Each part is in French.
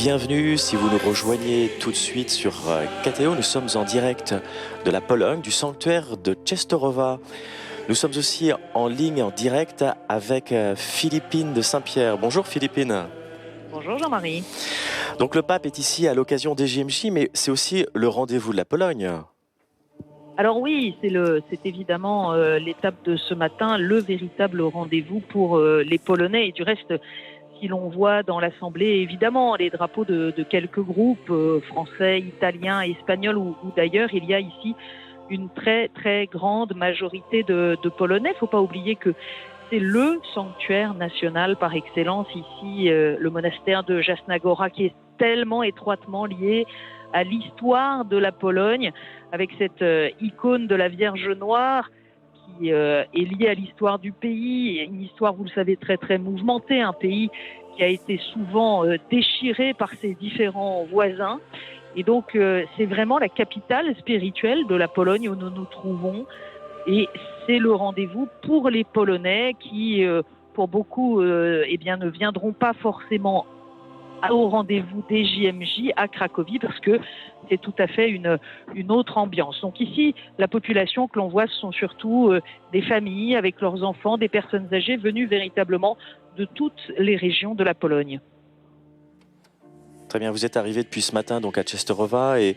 Bienvenue si vous nous rejoignez tout de suite sur KTO. Nous sommes en direct de la Pologne, du sanctuaire de Częstochowa. Nous sommes aussi en ligne, en direct avec Philippine de Saint-Pierre. Bonjour Philippine. Bonjour Jean-Marie. Donc le pape est ici à l'occasion des JMJ, mais c'est aussi le rendez-vous de la Pologne. Alors oui, c'est évidemment l'étape de ce matin, le véritable rendez-vous pour les Polonais. Et du reste, si l'on voit dans l'Assemblée, évidemment, les drapeaux de quelques groupes français, italiens, espagnols ou d'ailleurs, il y a ici une très très grande majorité de Polonais. Il ne faut pas oublier que c'est le sanctuaire national par excellence ici, le monastère de Jasna Góra, qui est tellement étroitement lié à l'histoire de la Pologne, avec cette icône de la Vierge Noire qui est liée à l'histoire du pays, une histoire, vous le savez, très très mouvementée, un pays qui a été souvent déchiré par ses différents voisins. Et donc c'est vraiment la capitale spirituelle de la Pologne où nous nous trouvons. Et c'est le rendez-vous pour les Polonais qui, pour beaucoup, eh bien, ne viendront pas forcément au rendez-vous des JMJ à Cracovie parce que c'est tout à fait une autre ambiance. Donc ici, la population que l'on voit, ce sont surtout des familles avec leurs enfants, des personnes âgées venues véritablement de toutes les régions de la Pologne. Très bien, vous êtes arrivé depuis ce matin donc à Częstochowa et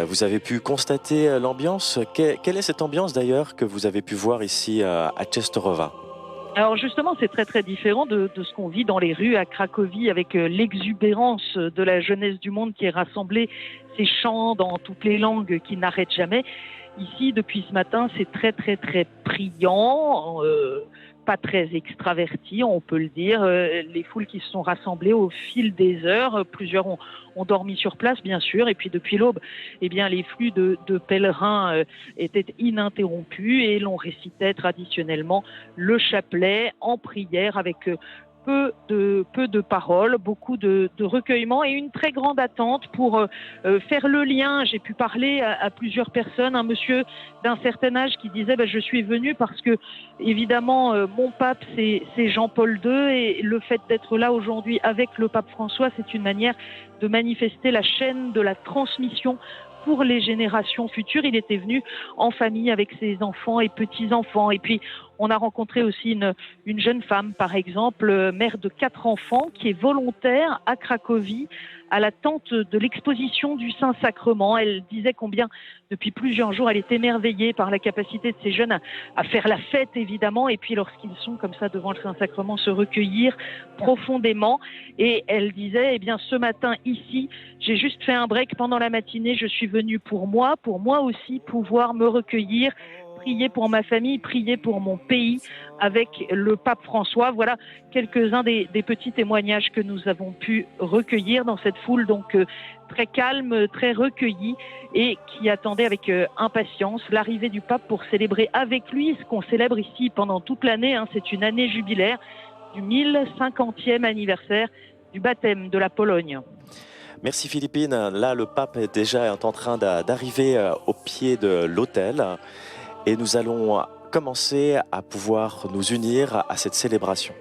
vous avez pu constater l'ambiance. Quelle est cette ambiance d'ailleurs que vous avez pu voir ici à Częstochowa ? Alors justement, c'est très très différent de ce qu'on vit dans les rues à Cracovie avec l'exubérance de la jeunesse du monde qui est rassemblée, ces chants dans toutes les langues qui n'arrêtent jamais. Ici, depuis ce matin, c'est très très très priant, pas très extraverti, on peut le dire. Les foules qui se sont rassemblées au fil des heures, plusieurs ont dormi sur place, bien sûr, et puis depuis l'aube, eh bien, les flux de pèlerins étaient ininterrompus et l'on récitait traditionnellement le chapelet en prière avec peu de paroles, beaucoup de recueillement et une très grande attente pour faire le lien. J'ai pu parler à plusieurs personnes, un monsieur d'un certain âge qui disait je suis venu parce que évidemment mon pape c'est Jean-Paul II et le fait d'être là aujourd'hui avec le pape François, c'est une manière de manifester la chaîne de la transmission pour les générations futures. Il était venu en famille avec ses enfants et petits-enfants. Et puis, on a rencontré aussi une jeune femme, par exemple, mère de 4 enfants, qui est volontaire à Cracovie, à l'attente de l'exposition du Saint-Sacrement. Elle disait combien, depuis plusieurs jours, elle est émerveillée par la capacité de ces jeunes à faire la fête, évidemment, et puis lorsqu'ils sont comme ça devant le Saint-Sacrement, se recueillir profondément. Et elle disait, eh bien, ce matin, ici, j'ai juste fait un break pendant la matinée, je suis venue pour moi aussi pouvoir me recueillir, prier pour ma famille, prier pour mon pays avec le pape François. Voilà quelques-uns des petits témoignages que nous avons pu recueillir dans cette foule, donc très calme, très recueillie et qui attendait avec impatience l'arrivée du pape pour célébrer avec lui ce qu'on célèbre ici pendant toute l'année. C'est une année jubilaire du 1050e anniversaire du baptême de la Pologne. Merci Philippine. Là, le pape est déjà en train d'arriver au pied de l'autel et nous allons commencer à pouvoir nous unir à cette célébration.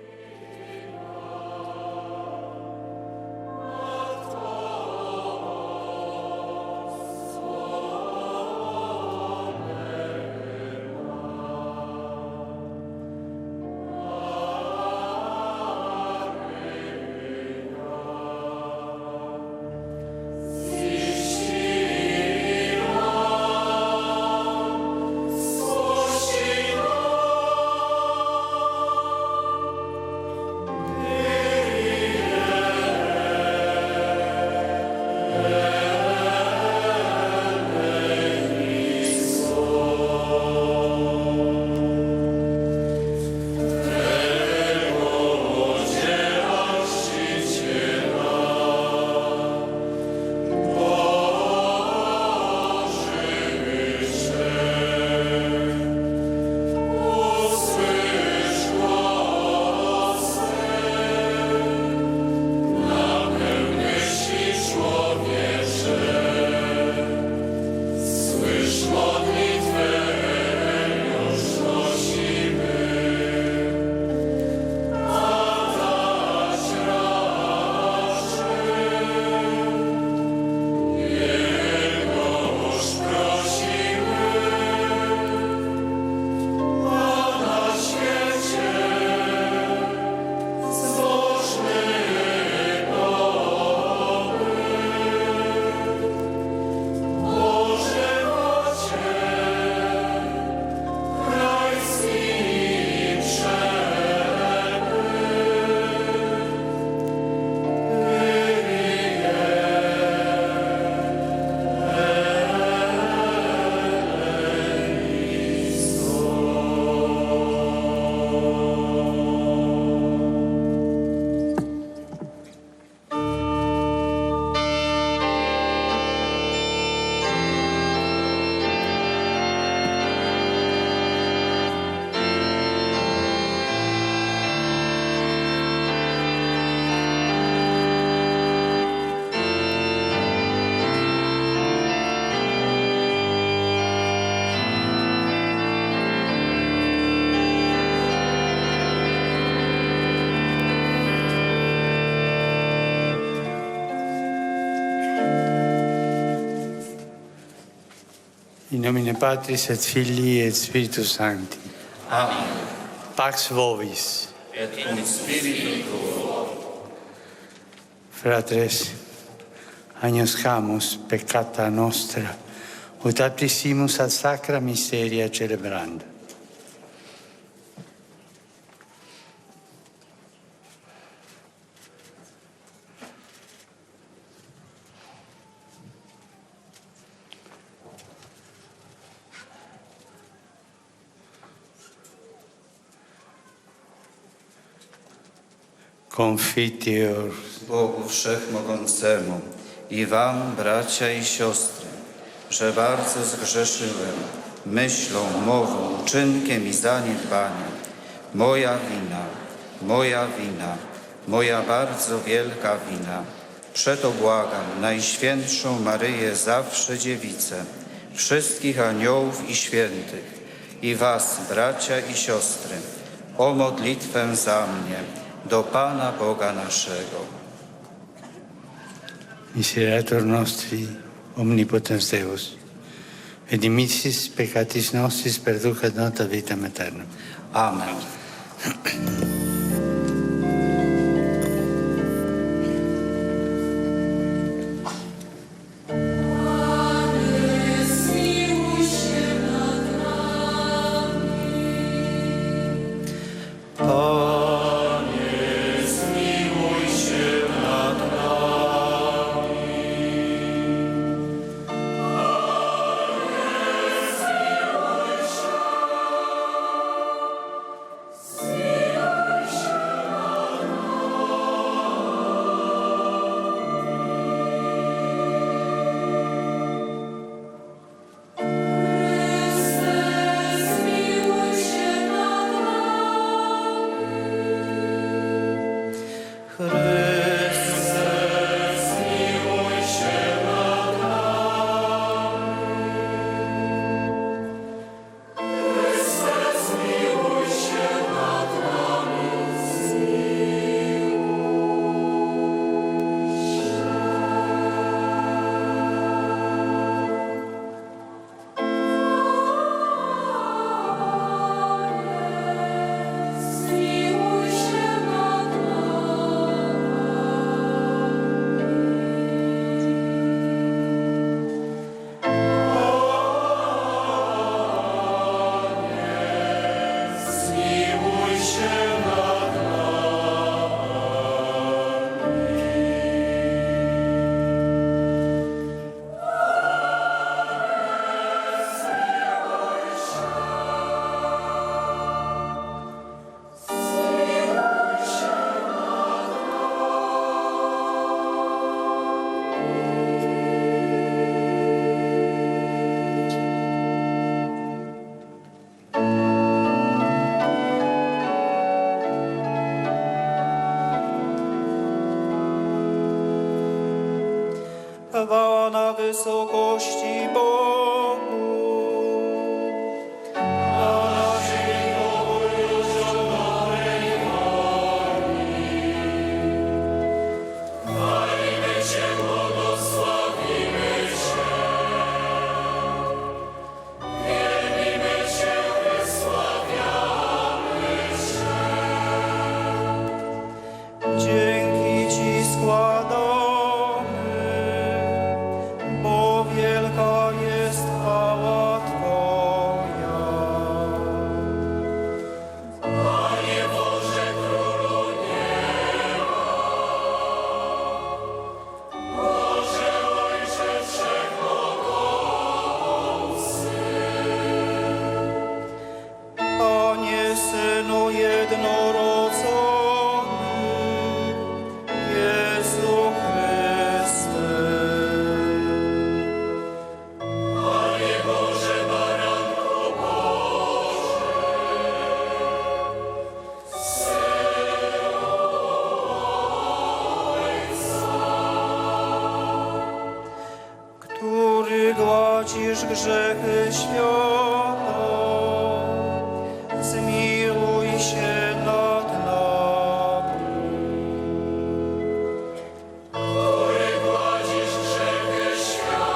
In nomine Patris et Filii et Spiritus Sancti. Amen. Pax vobis. Et cum spiritu tuo. Fratres, agnoscamus peccata nostra, ut aptisimus ad sacra miseria celebranda. Confiteor Bogu Wszechmogącemu i wam, bracia i siostry, że bardzo zgrzeszyłem myślą, mową, czynkiem i zaniedbaniem. Moja wina, moja bardzo wielka wina. Przeto błagam Najświętszą Maryję, zawsze Dziewicę, wszystkich aniołów i świętych i was, bracia i siostry, o modlitwę za mnie do Pana Boga naszego. Miserator nostri, omnipotens Deus, et dimissis peccatis nostris perducat nota vitam aeternam. Amen. Chwała na wysokości Bogu, a na ziemi pokój ludziom dobrej woli. Chwalimy Cię, błogosławimy Cię, wielbimy Cię, wysławiamy Cię. Dzięki Ci składamy, bo wielka jest chwała Twoja. Panie Boże, Królu nieba, Boże Ojcze Wszechmogący, Panie Synu jednorodzony, Jezu Chryste. Panie Boże, Baranku Boży, Synu Ojca, który gładzisz grzechy świata, zmiłuj się nad nami. Który gładzisz grzechy świata,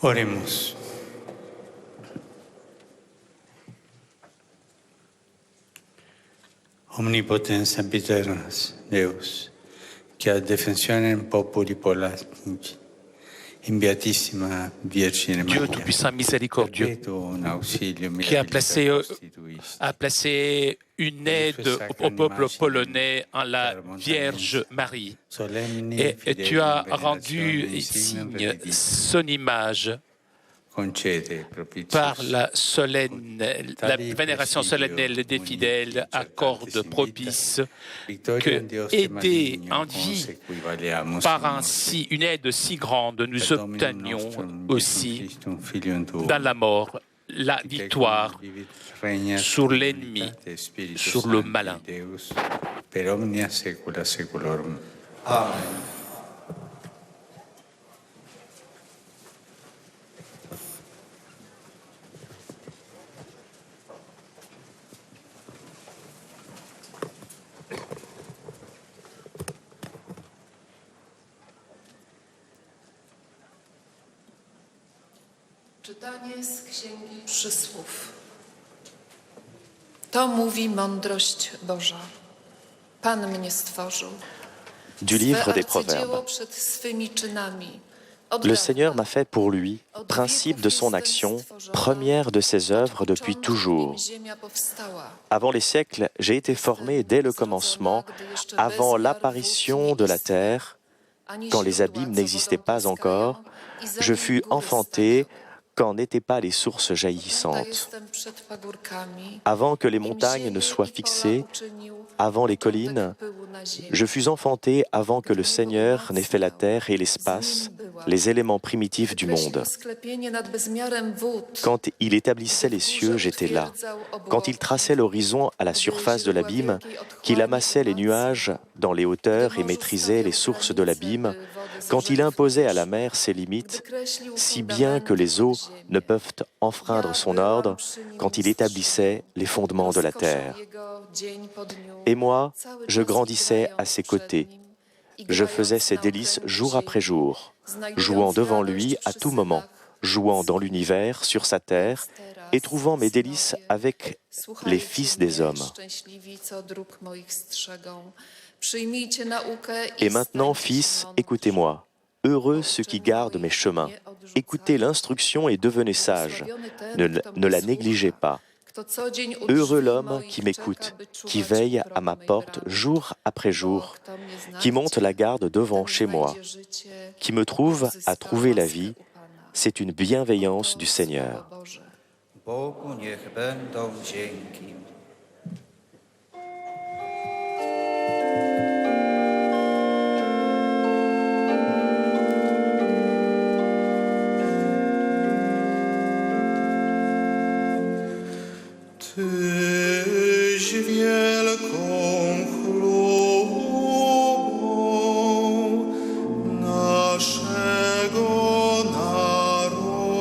Oremus. Omnipotens sempiternas Deus, qui a defensionem populi polacnici, in Beatissima Virgine Dieu Maria, Tout-Puissant, miséricordieux, perpetuum auxilium qui a constituis. placé une aide au peuple polonais en la Vierge Marie. Et tu as rendu signe son image par la vénération solennelle des fidèles, accorde propice que, aidés en vie par ainsi une aide si grande, nous obtenions aussi dans la mort la victoire sur l'ennemi, sur le malin. Amen. Czytanie z Księgi Przysłów. To mówi mądrość Boża. Pan mnie stworzył. Du livre des Proverbes. Przed swymi czynami. Le Seigneur m'a fait pour lui, principe de son action, première de ses œuvres depuis toujours. Avant les siècles, j'ai été formé dès le commencement, avant l'apparition de la terre, quand les abîmes n'existaient pas encore, je fus enfanté quand n'étaient pas les sources jaillissantes. Avant que les montagnes ne soient fixées, avant les collines, je fus enfanté avant que le Seigneur n'ait fait la terre et l'espace, les éléments primitifs du monde. Quand il établissait les cieux, j'étais là. Quand il traçait l'horizon à la surface de l'abîme, qu'il amassait les nuages dans les hauteurs et maîtrisait les sources de l'abîme, quand il imposait à la mer ses limites, si bien que les eaux ne peuvent enfreindre son ordre, quand il établissait les fondements de la terre. Et moi, je grandissais à ses côtés. Je faisais ses délices jour après jour, jouant devant lui à tout moment, jouant dans l'univers, sur sa terre, et trouvant mes délices avec les fils des hommes. Et maintenant, fils, écoutez-moi. Heureux ceux qui gardent mes chemins. Écoutez l'instruction et devenez sages. Ne la négligez pas. Heureux l'homme qui m'écoute, qui veille à ma porte jour après jour, qui monte la garde devant chez moi, qui me trouve à trouver la vie. C'est une bienveillance du Seigneur. Bogu niech będą dzięki. Tyś wielką chlubą naszego narodu.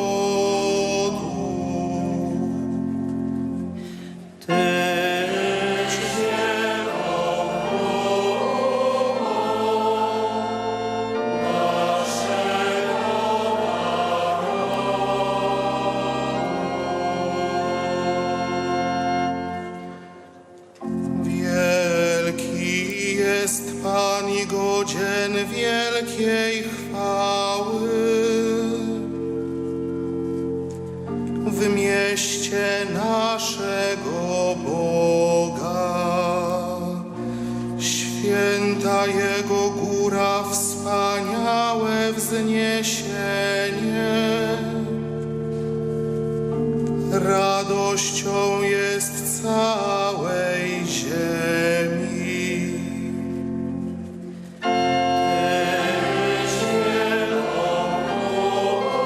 Tyś wielką chlubą naszego Wielki jest Pan i godzien wielkiej chwały. W mieście naszego Boga, święta Jego góra, wspaniałe wzniesienie. Radością jest całej ziemi. Tyś wielką chwałą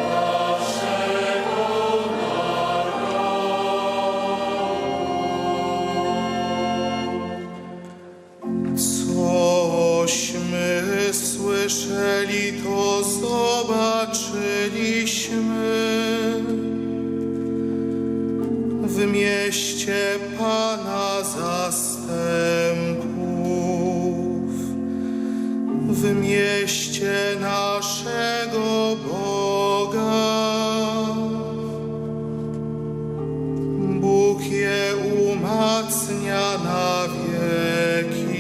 naszego narodu. Cośmy słyszeli, to zobaczyliśmy. W mieście Pana zastępów, w w mieście naszego Boga. Bóg je umacnia na wieki.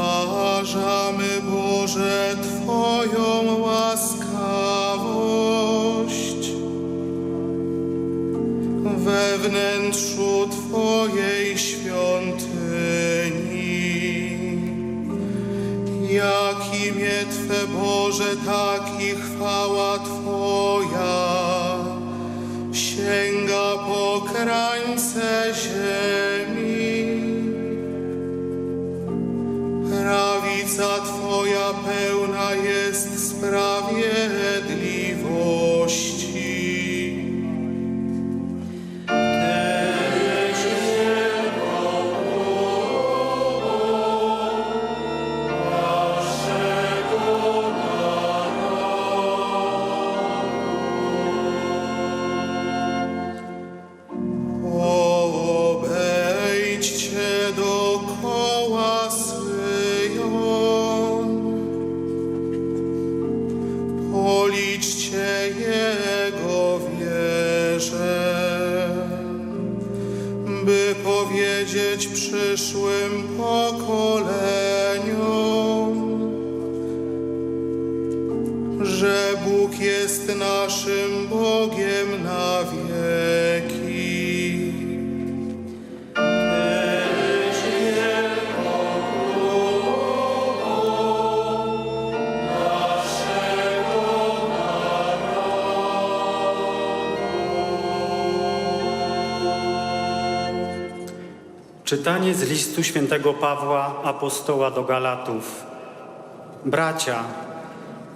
Rozważamy, Boże, Twoją łaskawość we wnętrzu Twojej świątyni. Jak imię Twe, Boże, tak i chwała Twoja sięga po krańce ziemi. Prawica Twoja pełna jest sprawiedliwości. Obejdźcie dookoła policzcie Jego wieże, by powiedzieć przyszłym pokoleniom, że Bóg jest naszym Bogiem na wieki. Czytanie z listu świętego Pawła, apostoła do Galatów. Bracia,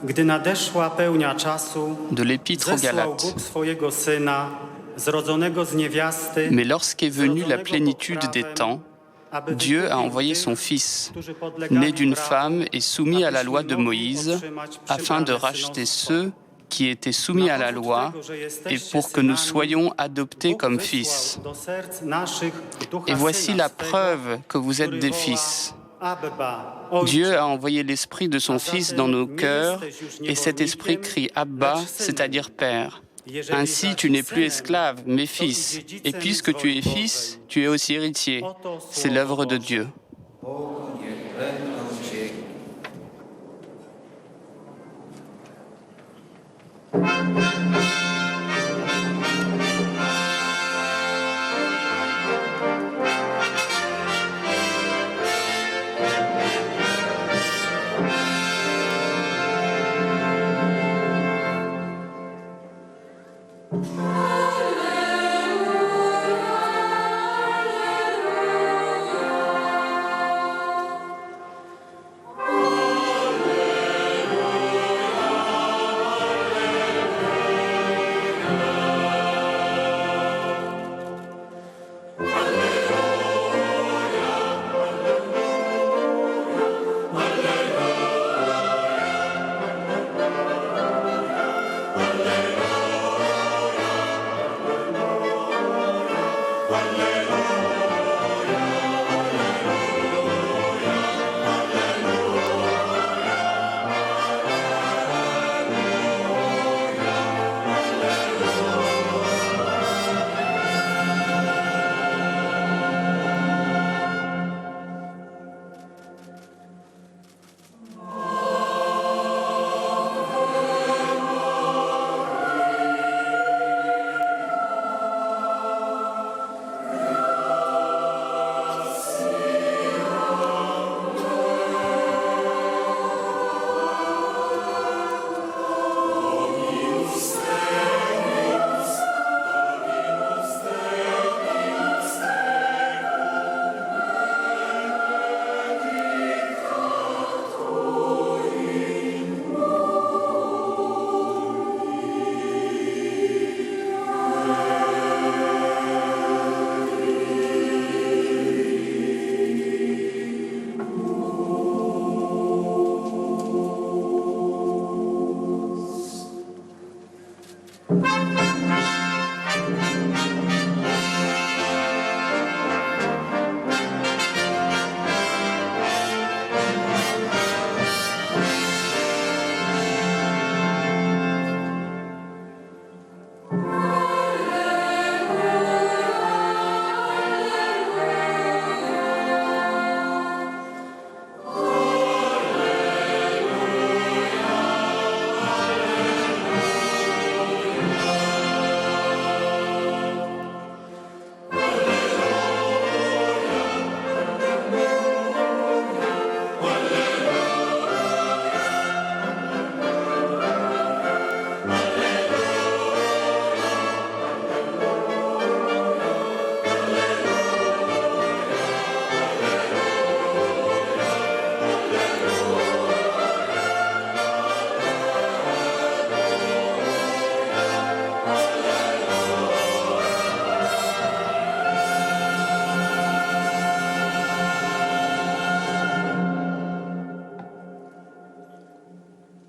gdy nadeszła pełnia czasu, de l'Épître aux zesłał Galates. Bóg swojego Syna, zrodzonego z niewiasty, Mais lorsqu'est venue la plénitude des temps, Dieu a envoyé son Fils, né d'une femme et soumis à la loi de Moïse, afin de racheter ceux qui étaient soumis à la loi et pour que nous soyons adoptés comme fils. Et voici la preuve que vous êtes des fils. Dieu a envoyé l'Esprit de son Fils dans nos cœurs et cet Esprit crie « Abba », c'est-à-dire « Père ». Ainsi, tu n'es plus esclave, mais fils. Et puisque tu es fils, tu es aussi héritier. C'est l'œuvre de Dieu.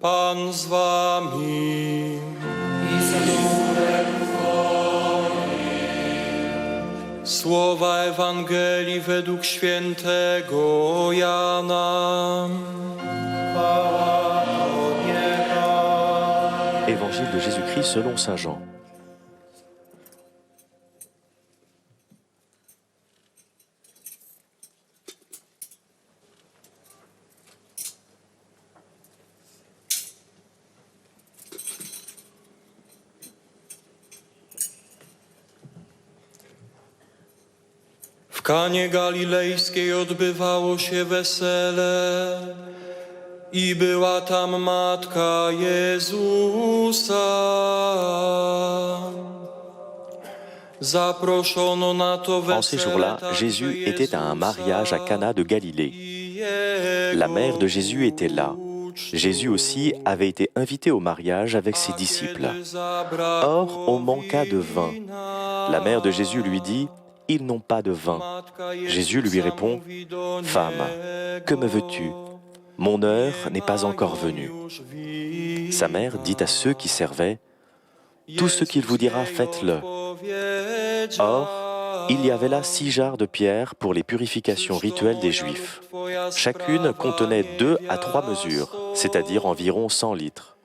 Pan z wami. Słowa Ewangelii według świętego Jana. Évangile de Jésus-Christ selon saint Jean. W Kanie Galilejskiej odbywało się wesele i była tam matka Jezusa. Zaproszono na to wesele. En ces jours-là, Jésus était à un mariage à Cana de Galilée. La mère de Jésus était là. Jésus aussi avait été invité au mariage avec ses disciples. Or, on manqua de vin. La mère de Jésus lui dit: ils n'ont pas de vin. Jésus lui répond: femme, que me veux-tu? Mon heure n'est pas encore venue. Sa mère dit à ceux qui servaient: tout ce qu'il vous dira, faites-le. Or, il y avait là 6 jarres de pierre pour les purifications rituelles des Juifs. Chacune contenait 2 à 3 mesures, c'est-à-dire environ 100 litres.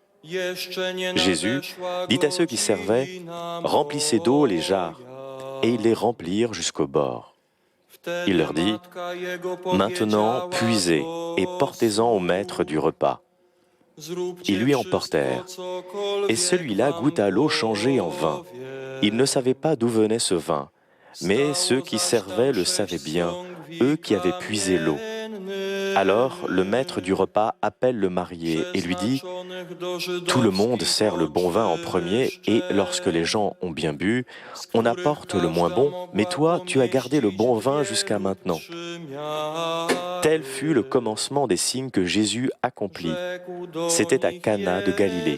Jésus dit à ceux qui servaient: remplissez d'eau les jarres. Et ils les remplirent jusqu'au bord. Il leur dit: maintenant, puisez et portez-en au maître du repas. Ils lui emportèrent. Et celui-là goûta l'eau changée en vin. Il ne savait pas d'où venait ce vin, mais ceux qui servaient le savaient bien, eux qui avaient puisé l'eau. Alors le maître du repas appelle le marié et lui dit: tout le monde sert le bon vin en premier, et lorsque les gens ont bien bu, on apporte le moins bon, mais toi, tu as gardé le bon vin jusqu'à maintenant. Tel fut le commencement des signes que Jésus accomplit. C'était à Cana de Galilée.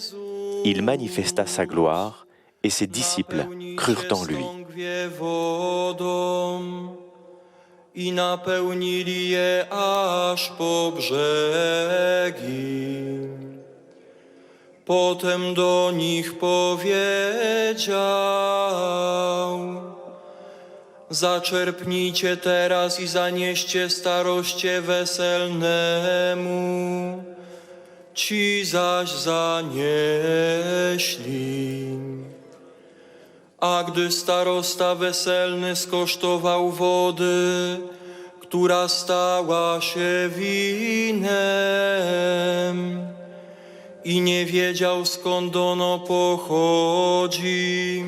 Il manifesta sa gloire, et ses disciples crurent en lui. I napełnili je aż po brzegi. Potem do nich powiedział: zaczerpnijcie teraz i zanieście staroście weselnemu. Ci zaś zanieśli. A gdy starosta weselny skosztował wody, która stała się winem, i nie wiedział, skąd ono pochodzi,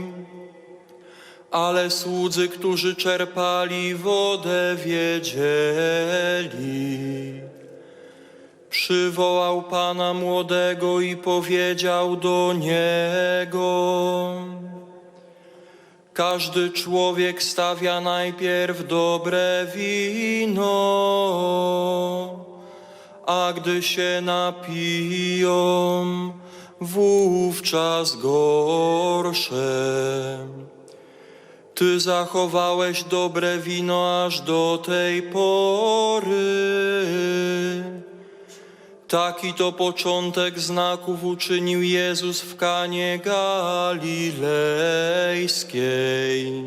ale słudzy, którzy czerpali wodę, wiedzieli. Przywołał pana młodego i powiedział do niego: każdy człowiek stawia najpierw dobre wino, a gdy się napiją, wówczas gorsze. Ty zachowałeś dobre wino aż do tej pory. Taki to początek znaków uczynił Jezus w Kanie Galilejskiej.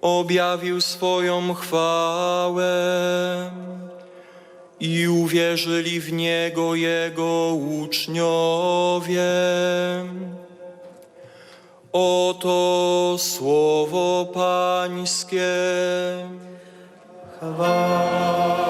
Objawił swoją chwałę i uwierzyli w Niego Jego uczniowie. Oto słowo Pańskie. Chwała.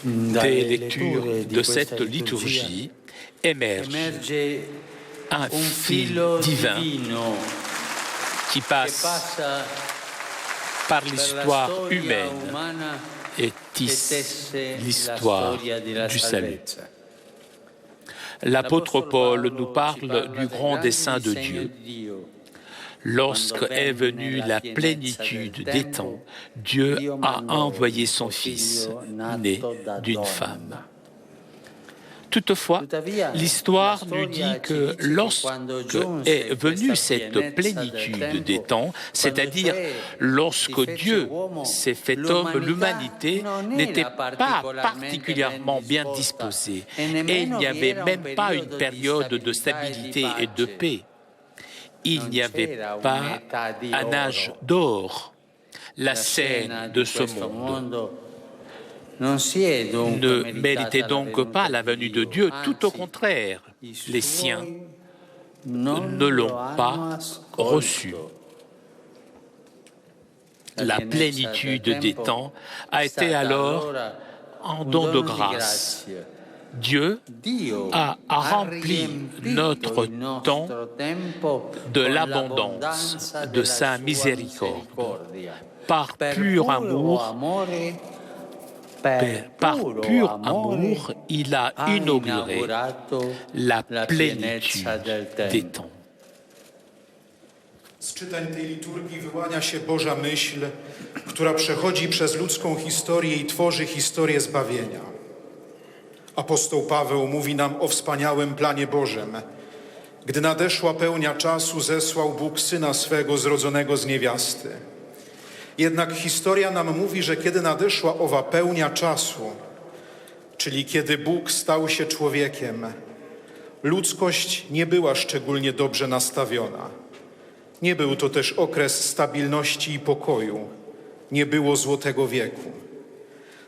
des lectures de cette liturgie émerge un fil divin qui passe par l'histoire humaine et tisse l'histoire du salut. L'apôtre Paul nous parle du grand dessein de Dieu. Lorsque est venue la plénitude des temps, Dieu a envoyé son Fils, né d'une femme. Toutefois, l'histoire nous dit que lorsque est venue cette plénitude des temps, c'est-à-dire lorsque Dieu s'est fait homme, l'humanité n'était pas particulièrement bien disposée et il n'y avait même pas une période de stabilité et de paix. Il n'y avait pas un âge d'or. La scène de ce monde ne méritait donc pas la venue de Dieu, tout au contraire, les siens ne l'ont pas reçu. La plénitude des temps a été alors un don de grâce. Dieu a rempli notre temps de l'abondance de sa miséricorde. Par pur amour, il a inauguré la plénitude des temps. Z czytań tej liturgii wyłania się Boża myśl, która przechodzi przez ludzką historię i tworzy historię zbawienia. Apostoł Paweł mówi nam o wspaniałym planie Bożym. Gdy nadeszła pełnia czasu, zesłał Bóg Syna swego zrodzonego z niewiasty. Jednak historia nam mówi, że kiedy nadeszła owa pełnia czasu, czyli kiedy Bóg stał się człowiekiem, ludzkość nie była szczególnie dobrze nastawiona. Nie był to też okres stabilności i pokoju. Nie było złotego wieku.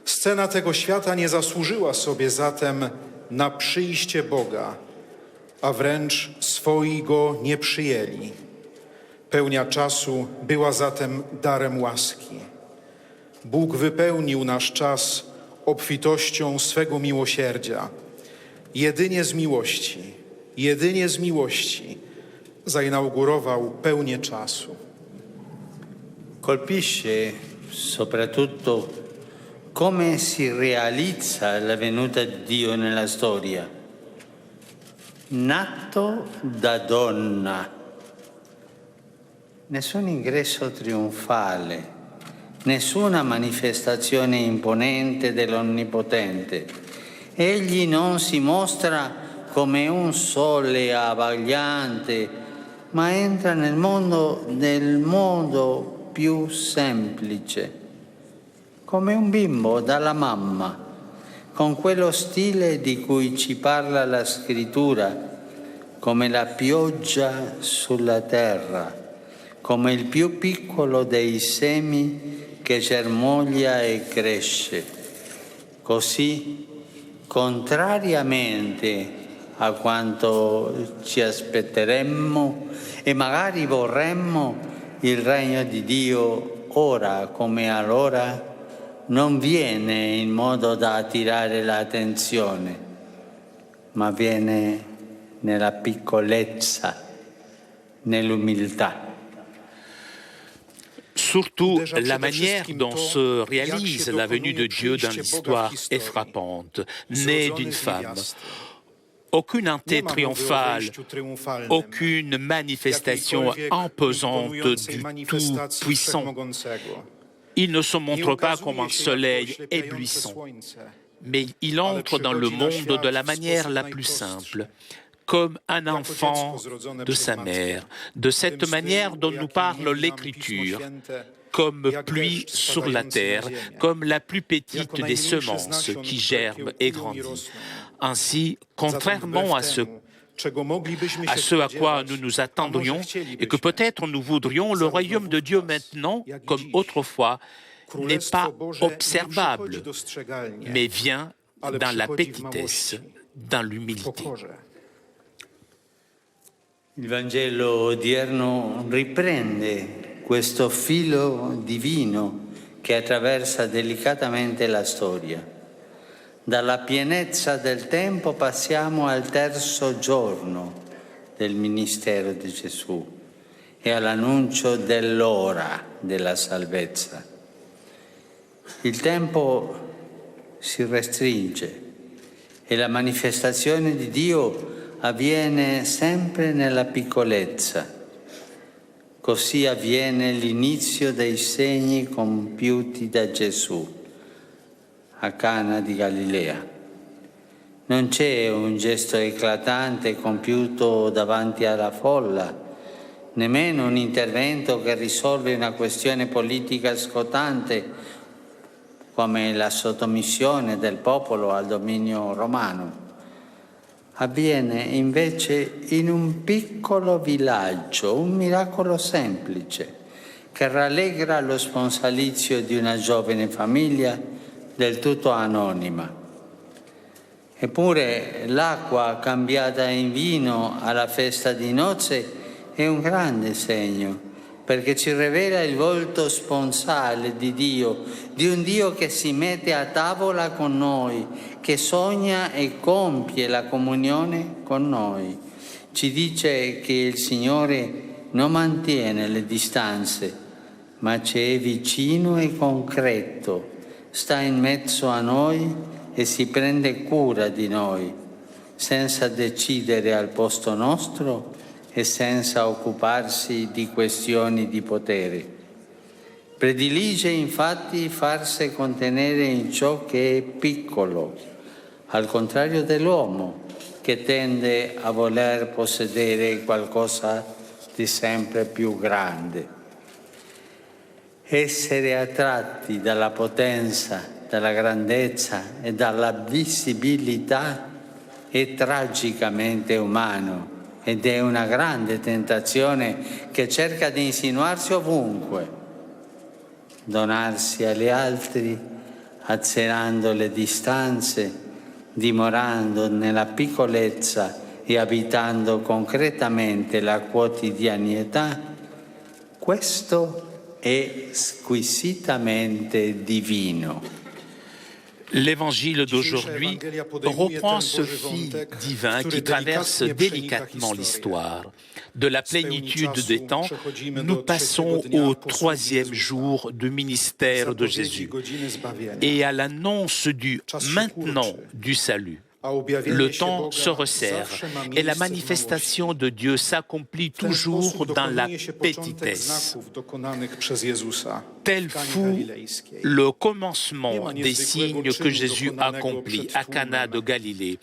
Scena tego świata nie zasłużyła sobie zatem na przyjście Boga, a wręcz swoi Go nie przyjęli. Pełnia czasu była zatem darem łaski. Bóg wypełnił nasz czas obfitością swego miłosierdzia. Jedynie z miłości zainaugurował pełnię czasu. Colpisce soprattutto come si realizza la venuta di Dio nella storia. Nato da donna. Nessun ingresso trionfale, nessuna manifestazione imponente dell'Onnipotente. Egli non si mostra come un sole abbagliante, ma entra nel modo più semplice, come un bimbo dalla mamma, con quello stile di cui ci parla la Scrittura, come la pioggia sulla terra, come il più piccolo dei semi che germoglia e cresce. Così, contrariamente a quanto ci aspetteremmo e magari vorremmo, il regno di Dio ora come allora non viene in modo da attirare l'attenzione, ma viene nella piccolezza, nell'umiltà. Surtout, la manière dont se réalise la venue de Dieu dans l'histoire est frappante. Né d'une femme, aucune entrée triomphale, aucune manifestation imposante du Tout-Puissant. Il ne se montre pas comme un soleil éblouissant, mais il entre dans le monde de la manière la plus simple, comme un enfant de sa mère, de cette manière dont nous parle l'Écriture, comme pluie sur la terre, comme la plus petite des semences qui germe et grandit. Ainsi, contrairement à ce à quoi nous nous attendrions et que peut-être nous voudrions, le royaume de Dieu maintenant, comme autrefois, n'est pas observable, mais vient dans la petitesse, dans l'humilité. Il Vangelo odierno riprende questo filo divino che attraversa delicatamente la storia. Dalla pienezza del tempo passiamo al terzo giorno del ministero di Gesù e all'annuncio dell'ora della salvezza. Il tempo si restringe e la manifestazione di Dio avviene sempre nella piccolezza. Così avviene l'inizio dei segni compiuti da Gesù a Cana di Galilea. Non c'è un gesto eclatante compiuto davanti alla folla, nemmeno un intervento che risolve una questione politica scottante come la sottomissione del popolo al dominio romano. Avviene invece in un piccolo villaggio, un miracolo semplice che rallegra lo sponsalizio di una giovane famiglia del tutto anonima. Eppure l'acqua cambiata in vino alla festa di nozze è un grande segno, perché ci rivela il volto sponsale di Dio, di un Dio che si mette a tavola con noi, che sogna e compie la comunione con noi. Ci dice che il Signore non mantiene le distanze, ma ci è vicino e concreto, sta in mezzo a noi e si prende cura di noi, senza decidere al posto nostro e senza occuparsi di questioni di potere. Predilige infatti farsi contenere in ciò che è piccolo, al contrario dell'uomo che tende a voler possedere qualcosa di sempre più grande. Essere attratti dalla potenza, dalla grandezza e dalla visibilità è tragicamente umano ed è una grande tentazione che cerca di insinuarsi ovunque. Donarsi agli altri, azzerando le distanze, dimorando nella piccolezza e abitando concretamente la quotidianità, questo est squisitamente divino. L'évangile d'aujourd'hui reprend ce fil divin qui traverse délicatement l'histoire. De la plénitude des temps, nous passons au troisième jour du ministère de Jésus et à l'annonce du maintenant du salut. Le temps se resserre et la manifestation de Dieu s'accomplit toujours dans la petitesse. Tel fut le commencement des signes que Jésus accomplit à Cana de Galilée.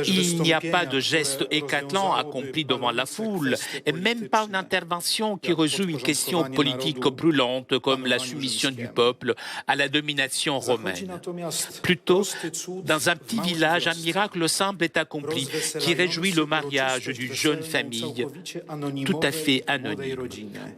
Il n'y a pas de geste éclatant accompli devant la foule, et même pas une intervention qui résout une question politique brûlante comme la soumission du peuple à la domination romaine. Plutôt, dans un petit village, un miracle simple est accompli qui réjouit le mariage d'une jeune famille tout à fait anonyme.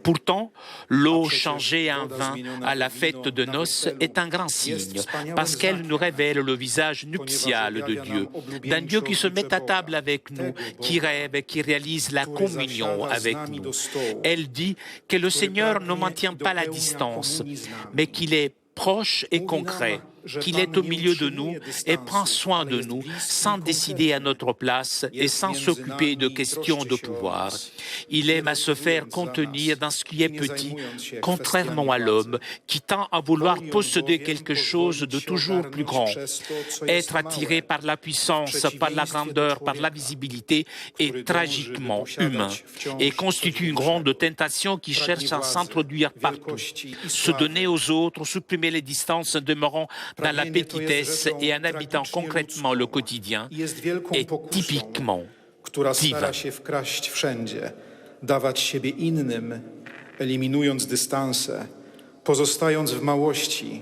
Pourtant, l'eau changée en vin à la fête de noces est un grand signe parce qu'elle nous révèle le visage nuptial de Dieu, d'un Dieu qui se met à table avec nous, qui rêve et qui réalise la communion avec nous. Elle dit que le Seigneur ne maintient pas la distance, mais qu'il est proche et concret, qu'il est au milieu de nous et prend soin de nous sans décider à notre place et sans s'occuper de questions de pouvoir. Il aime à se faire contenir dans ce qui est petit, contrairement à l'homme qui tend à vouloir posséder quelque chose de toujours plus grand. Être attiré par la puissance, par la grandeur, par la visibilité est tragiquement humain et constitue une grande tentation qui cherche à s'introduire partout. Se donner aux autres, supprimer les distances demeurant dans la petitesse et en habitant concrètement le quotidien est typiquement divin. Dawać siebie innym, eliminując dystanse, pozostając w małości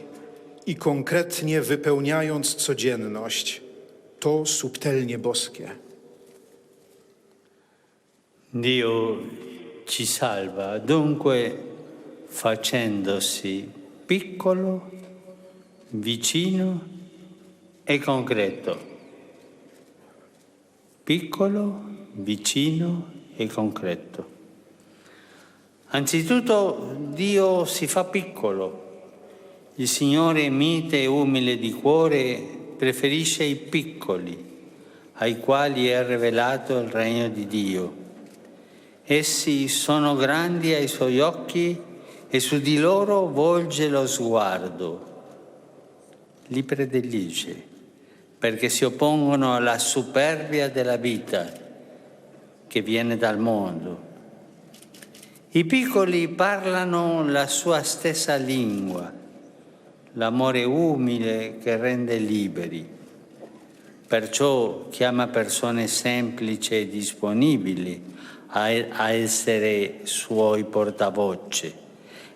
i konkretnie wypełniając codzienność. To subtelnie boskie. Dio ci salva, dunque facendosi piccolo, vicino e concreto. Piccolo, vicino e concreto. Anzitutto Dio si fa piccolo. Il Signore mite e umile di cuore preferisce i piccoli, ai quali è rivelato il regno di Dio. Essi sono grandi ai suoi occhi e su di loro volge lo sguardo. Li predilige perché si oppongono alla superbia della vita che viene dal mondo. I piccoli parlano la sua stessa lingua, l'amore umile che rende liberi. Perciò chiama persone semplici e disponibili a essere suoi portavoce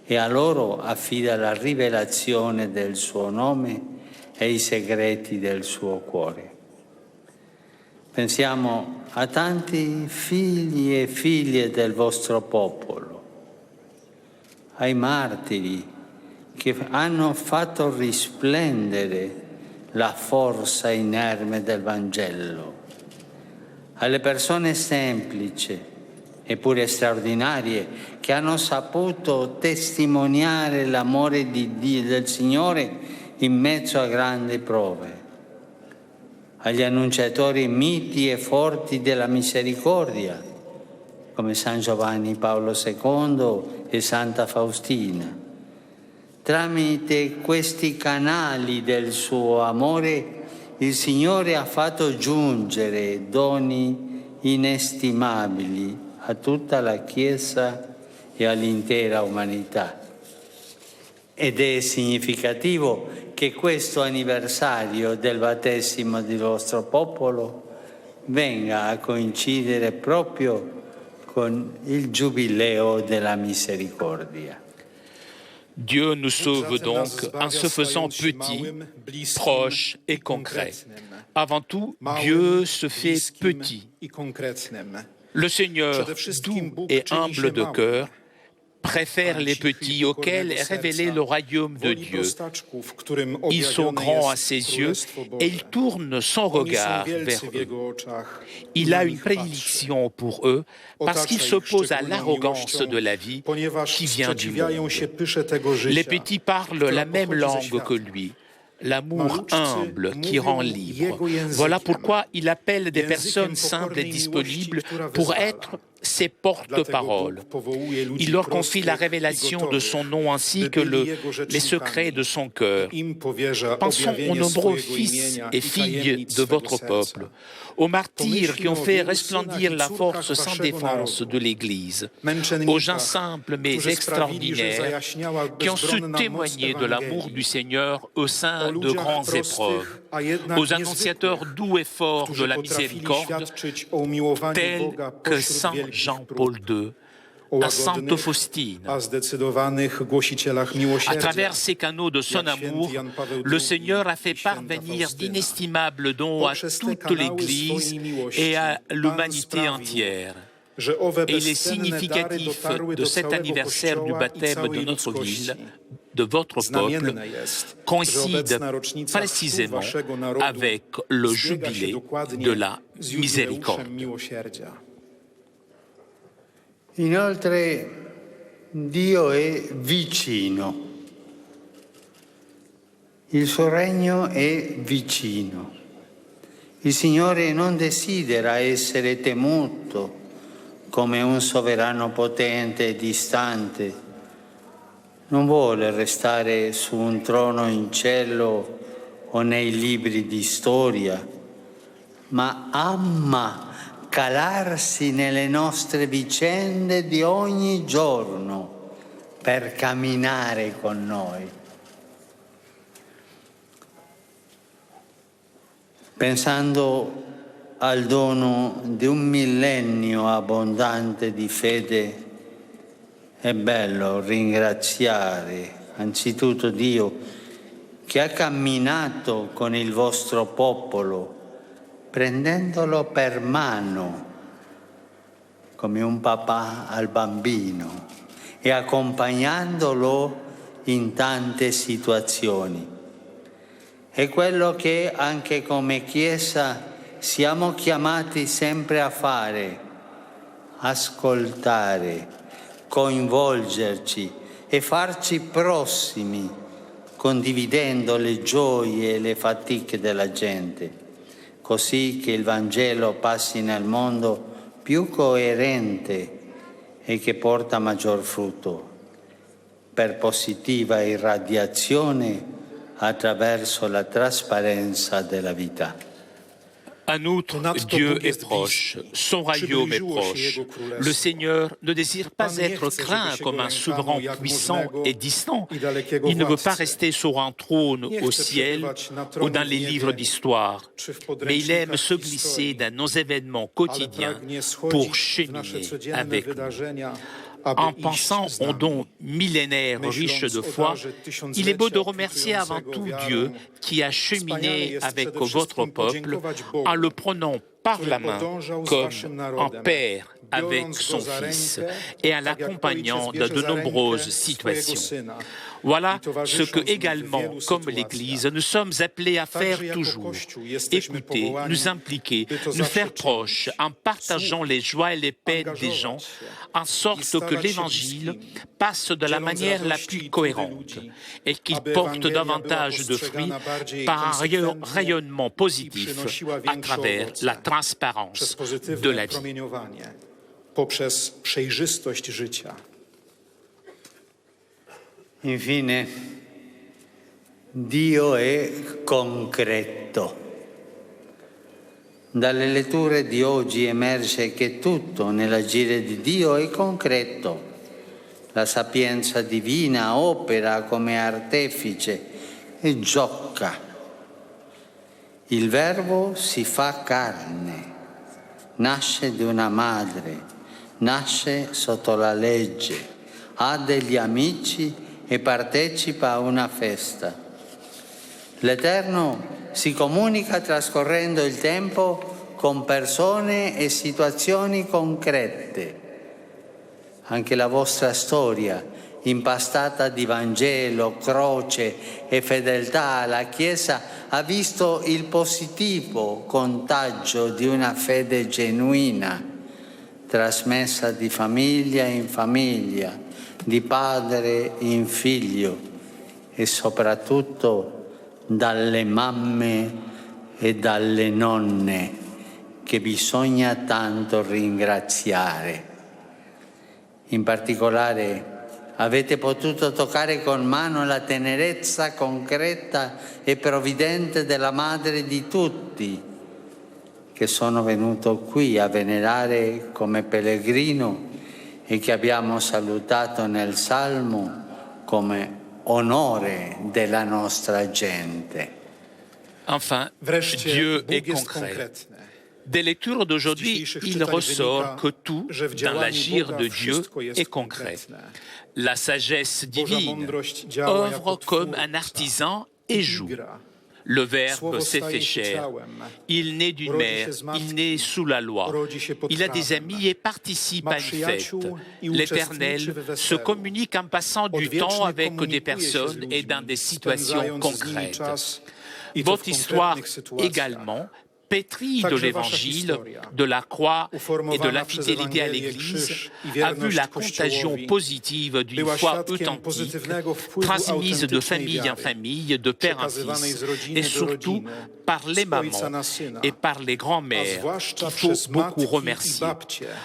e a loro affida la rivelazione del suo nome e i segreti del suo cuore. Pensiamo a tanti figli e figlie del vostro popolo, ai martiri che hanno fatto risplendere la forza inerme del Vangelo, alle persone semplici eppure straordinarie che hanno saputo testimoniare l'amore di Dio, del Signore in mezzo a grandi prove, agli annunciatori miti e forti della misericordia, come San Giovanni Paolo II e Santa Faustina. Tramite questi canali del suo amore, il Signore ha fatto giungere doni inestimabili a tutta la Chiesa e all'intera umanità. Ed è significativo che questo anniversario del battesimo del vostro popolo venga a coincidere proprio con il giubileo della misericordia. Dieu nous sauve donc en se faisant petit, proche et concret. Avant tout, Dieu se fait petit. Le Seigneur, doux et humble de cœur, préfère les petits auxquels est révélé le royaume de Dieu. Ils sont grands à ses yeux et il tourne son regard vers eux. Il a une prédilection pour eux parce qu'il s'oppose à l'arrogance de la vie qui vient du monde. Les petits parlent la même langue que lui. L'amour humble qui rend libre. Voilà pourquoi il appelle des personnes simples et disponibles pour être ses porte-paroles. Il leur confie la révélation de son nom ainsi que les secrets de son cœur. Pensons aux nombreux fils et filles de votre peuple, aux martyrs qui ont fait resplendir la force sans défense de l'Église, aux gens simples mais extraordinaires qui ont su témoigner de l'amour du Seigneur au sein de grandes épreuves, aux annonciateurs doux et forts de la miséricorde, tels que Saint Jean-Paul II, à Sainte Faustine. À travers ces canaux de son amour, le Seigneur a fait parvenir d'inestimables dons à toute l'Église et à l'humanité entière. Et il est significatif de cet anniversaire du baptême de notre ville, de votre peuple, coïncide précisément avec le jubilé de la miséricorde. Inoltre, Dio è vicino. Il suo regno è vicino. Il Signore non desidera essere temuto come un sovrano potente e distante. Non vuole restare su un trono in cielo o nei libri di storia, ma ama calarsi nelle nostre vicende di ogni giorno per camminare con noi. Pensando al dono di un millennio abbondante di fede, è bello ringraziare anzitutto Dio che ha camminato con il vostro popolo, prendendolo per mano come un papà al bambino e accompagnandolo in tante situazioni. È quello che anche come Chiesa siamo chiamati sempre a fare: ascoltare, coinvolgerci e farci prossimi condividendo le gioie e le fatiche della gente, così che il Vangelo passi nel mondo più coerente e che porta maggior frutto, per positiva irradiazione attraverso la trasparenza della vita. En outre, Dieu est proche, son royaume est proche. Le Seigneur ne désire pas être craint comme un souverain puissant et distant. Il ne veut pas rester sur un trône au ciel ou dans les livres d'histoire, mais il aime se glisser dans nos événements quotidiens pour cheminer avec nous. En pensant aux dons millénaires riches de foi, il est beau de remercier avant tout Dieu qui a cheminé avec votre peuple en le prenant par la main comme un père avec son fils et en l'accompagnant dans de nombreuses situations. Voilà ce que également, comme l'Église, nous sommes appelés à faire toujours. Écouter, nous impliquer, nous faire proches en partageant les joies et les peines des gens, en sorte que l'Évangile passe de la manière la plus cohérente et qu'il porte davantage de fruits par un rayonnement positif à travers la transparence de la vie. Poprzez przejrzystość życia. Infine, Dio è concreto. Dalle letture di oggi emerge che tutto nell'agire di Dio è concreto. La sapienza divina opera come artefice e gioca. Il Verbo si fa carne, nasce di una madre, nasce sotto la legge, ha degli amici e partecipa a una festa. L'Eterno si comunica trascorrendo il tempo con persone e situazioni concrete. Anche la vostra storia, impastata di Vangelo, croce e fedeltà alla Chiesa, ha visto il positivo contagio di una fede genuina, trasmessa di famiglia in famiglia, di padre in figlio e soprattutto dalle mamme e dalle nonne che bisogna tanto ringraziare. In particolare avete potuto toccare con mano la tenerezza concreta e provvidente della madre di tutti che sono venuto qui a venerare come pellegrino e che abbiamo salutato nel Salmo come onore della nostra gente. Enfin, Dieu est concret. Des lectures d'aujourd'hui, il ressort que tout dans l'agir de Dieu est concret. La sagesse divine œuvre comme un artisan et joue. Le Verbe s'est fait chair. Il naît d'une mère, il naît sous la loi. Il a des amis et participe à une fête. L'Éternel se communique en passant du temps avec des personnes et dans des situations concrètes. Votre histoire également pétrie de l'Évangile, de la croix et de la fidélité à l'Église, a vu la contagion positive d'une foi authentique, transmise de famille en famille, de père en fils, et surtout par les mamans et par les grands-mères, qu'il faut beaucoup remercier.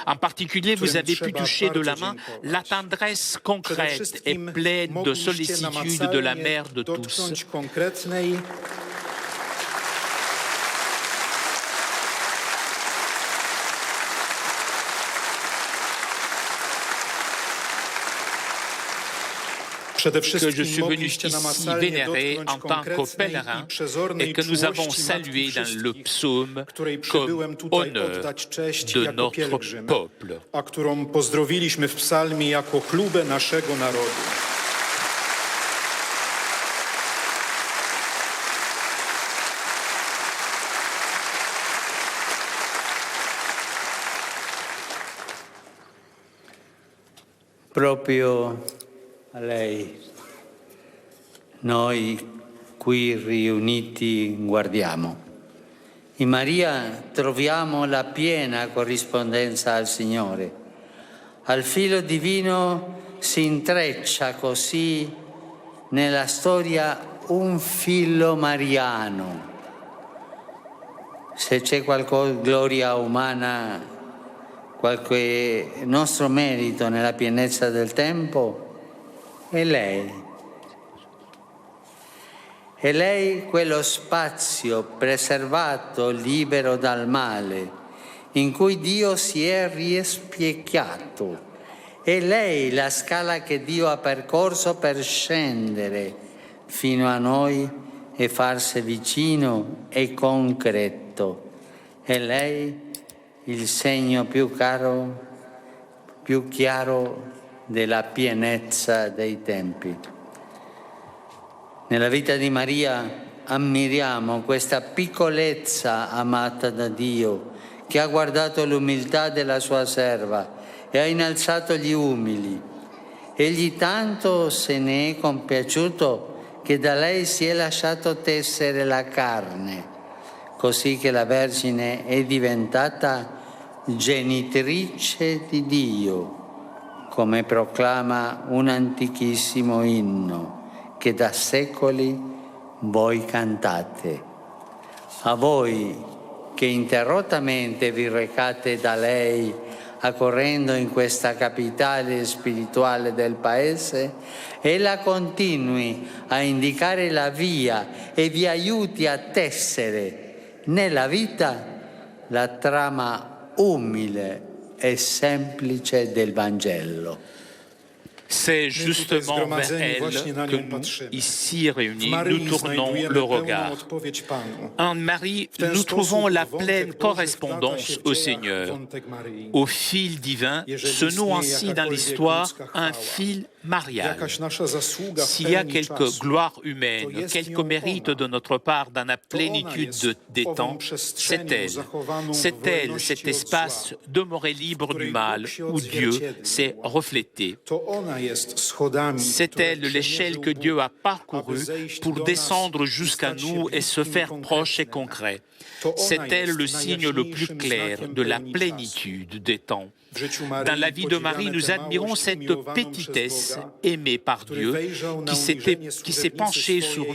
En particulier, vous avez pu toucher de la main la tendresse concrète et pleine de sollicitude de la mère de tous. Que je suis venu ici vénérer en tant que pèlerin et que nous avons salué dans le psaume comme honneur de notre peuple. A którą pozdrowiliśmy w psalmie jako chlubę naszego narodu. Proprio a lei, noi qui riuniti guardiamo. In Maria troviamo la piena corrispondenza al Signore. Al filo divino si intreccia così nella storia un filo mariano. Se c'è qualche gloria umana, qualche nostro merito nella pienezza del tempo, è lei. È lei quello spazio preservato, libero dal male, in cui Dio si è rispecchiato. È lei la scala che Dio ha percorso per scendere fino a noi e farsi vicino e concreto. È lei il segno più chiaro della pienezza dei tempi. Nella vita di Maria ammiriamo questa piccolezza amata da Dio, che ha guardato l'umiltà della sua serva e ha innalzato gli umili. Egli tanto se ne è compiaciuto che da lei si è lasciato tessere la carne, così che la Vergine è diventata genitrice di Dio, come proclama un antichissimo inno che da secoli voi cantate. A voi che interrottamente vi recate da lei, accorrendo in questa capitale spirituale del Paese, ella continui a indicare la via e vi aiuti a tessere nella vita la trama umile et semplice del Vangelo. C'est justement vers elle que nous, ici réunis, nous tournons le regard. En Marie, nous trouvons la pleine correspondance au Seigneur. Au fil divin se noue ainsi dans l'histoire un fil marial. S'il y a quelques gloires humaines, quelques mérites de notre part dans la plénitude des temps, c'est elle. C'est elle, cet espace demeuré libre du mal, où Dieu s'est reflété. C'est elle l'échelle que Dieu a parcourue pour descendre jusqu'à nous et se faire proche et concret. C'est elle le signe le plus clair de la plénitude des temps. Dans la vie de Marie, nous admirons cette petitesse aimée par Dieu qui s'est penchée sur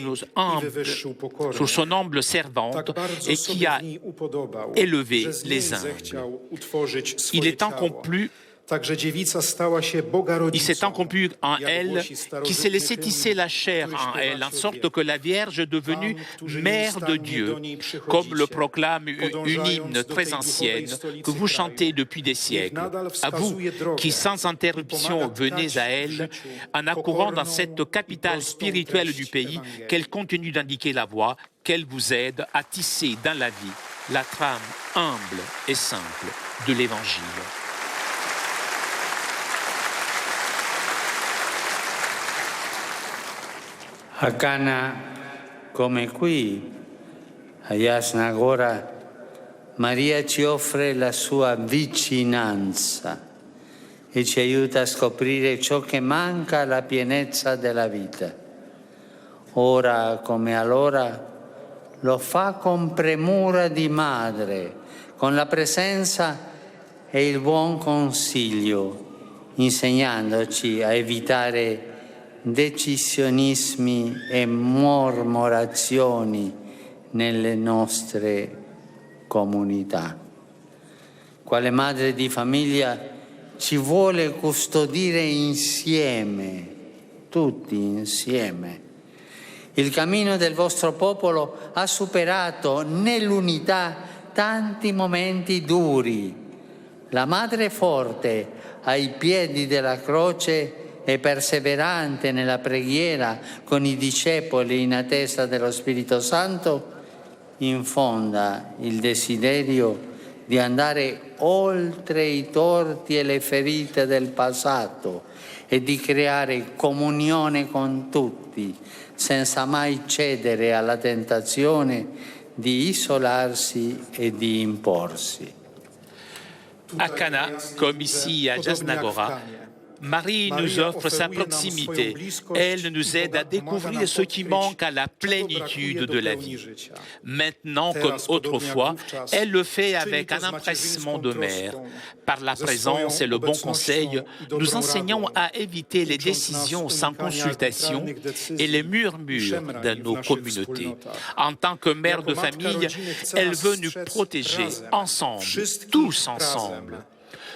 son humble servante et qui a élevé les humbles. Il s'est accompli en elle, qui s'est laissé tisser la chair en elle, en sorte que la Vierge est devenue mère de Dieu, comme le proclame une hymne très ancienne que vous chantez depuis des siècles. À vous qui sans interruption venez à elle, en accourant dans cette capitale spirituelle du pays, qu'elle continue d'indiquer la voie, qu'elle vous aide à tisser dans la vie la trame humble et simple de l'Évangile. A Cana, come qui, a Jasna Gora, Maria ci offre la sua vicinanza e ci aiuta a scoprire ciò che manca alla pienezza della vita. Ora come allora lo fa con premura di madre, con la presenza e il buon consiglio, insegnandoci a evitare decisionismi e mormorazioni nelle nostre comunità. Quale madre di famiglia ci vuole custodire insieme, tutti insieme. Il cammino del vostro popolo ha superato nell'unità tanti momenti duri. La madre forte ai piedi della croce e perseverante nella preghiera con i discepoli in attesa dello Spirito Santo, infonda il desiderio di andare oltre i torti e le ferite del passato e di creare comunione con tutti, senza mai cedere alla tentazione di isolarsi e di imporsi. À Cana, comme ici à Jasna Gora, Marie nous offre sa proximité. Elle nous aide à découvrir ce qui manque à la plénitude de la vie. Maintenant, comme autrefois, elle le fait avec un empressement de mère. Par la présence et le bon conseil, nous enseignons à éviter les décisions sans consultation et les murmures de nos communautés. En tant que mère de famille, elle veut nous protéger ensemble, tous ensemble.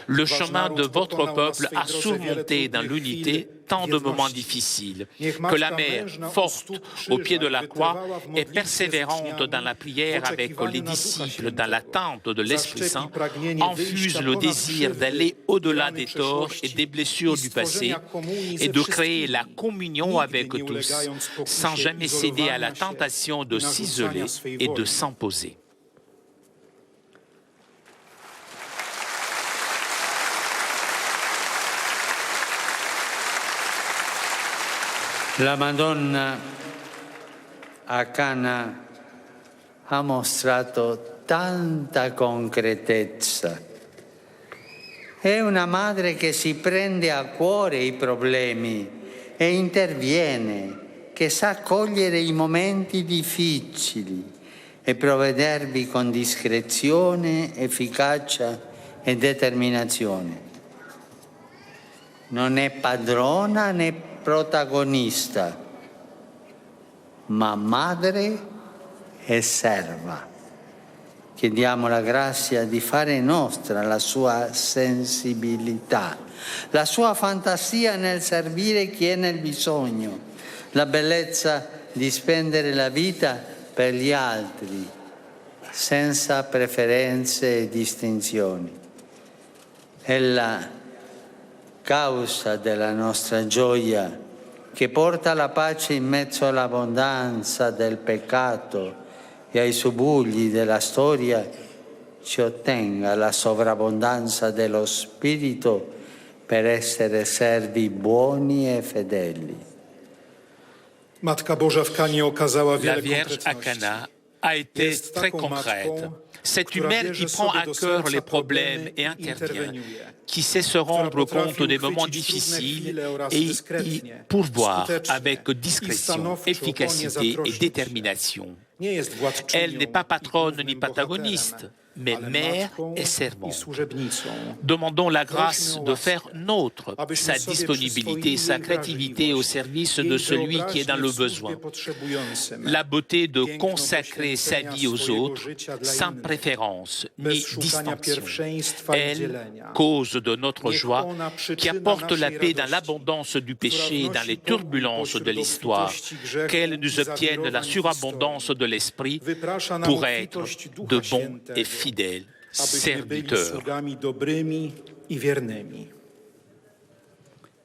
Le chemin de votre peuple a surmonté dans l'unité tant de moments difficiles, que la mère, forte au pied de la croix et persévérante dans la prière avec les disciples dans l'attente de l'Esprit Saint, infuse le désir d'aller au-delà des torts et des blessures du passé et de créer la communion avec tous, sans jamais céder à la tentation de s'isoler et de s'imposer. La Madonna a Cana ha mostrato tanta concretezza. È una madre che si prende a cuore i problemi e interviene, che sa cogliere i momenti difficili e provvedervi con discrezione, efficacia e determinazione. Non è padrona né protagonista, ma madre e serva. Chiediamo la grazia di fare nostra la sua sensibilità, la sua fantasia nel servire chi è nel bisogno, la bellezza di spendere la vita per gli altri, senza preferenze e distinzioni. È la causa della nostra gioia, che porta la pace in mezzo all'abbondanza del peccato e ai subugli della storia, ci ottenga la sovrabbondanza dello Spirito per essere servi buoni e fedeli. Matka Boża w Kanie okazała La wiele Vierge à Cana a été très concrète. C'est une mère qui prend à cœur les problèmes et intervient, qui sait se rendre compte des moments difficiles et y pourvoir avec discrétion, efficacité et détermination. Elle n'est pas patronne ni protagoniste, mais mère et servante. Demandons la grâce de faire nôtre sa disponibilité, sa créativité au service de celui qui est dans le besoin. La beauté de consacrer sa vie aux autres sans préférence ni distinction. Elle, cause de notre joie, qui apporte la paix dans l'abondance du péché et dans les turbulences de l'histoire, qu'elle nous obtienne la surabondance de l'esprit pour être de bons et fidèles serviteurs.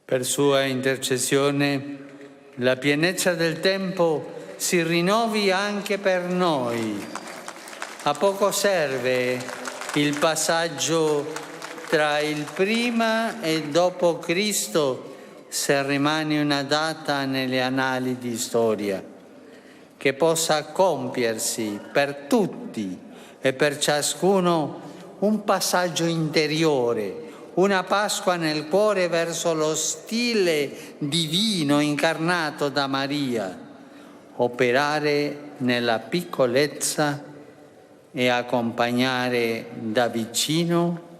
Per sua intercessione, la pienezza del tempo si rinnovi anche per noi. A poco serve il passaggio tra il prima e il dopo Cristo se rimane una data nelle annali di storia, che possa compiersi per tutti e per ciascuno un passaggio interiore, una Pasqua nel cuore verso lo stile divino incarnato da Maria, operare nella piccolezza e accompagnare da vicino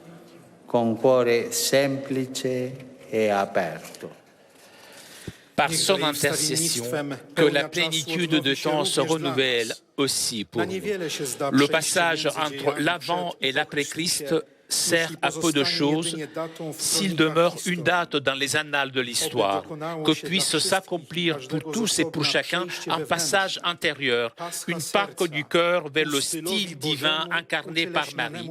con cuore semplice et aperto. Par son intercession, que la plénitude de temps se renouvelle aussi pour nous. Le passage entre l'avant et l'après-Christ sert à peu de choses s'il demeure une date dans les annales de l'histoire, que puisse s'accomplir pour tous et pour chacun un passage intérieur, une Pâque du cœur vers le style divin incarné par Marie,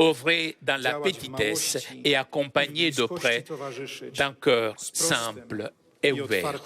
œuvrer dans la petitesse et accompagné de près d'un cœur simple et ouvert.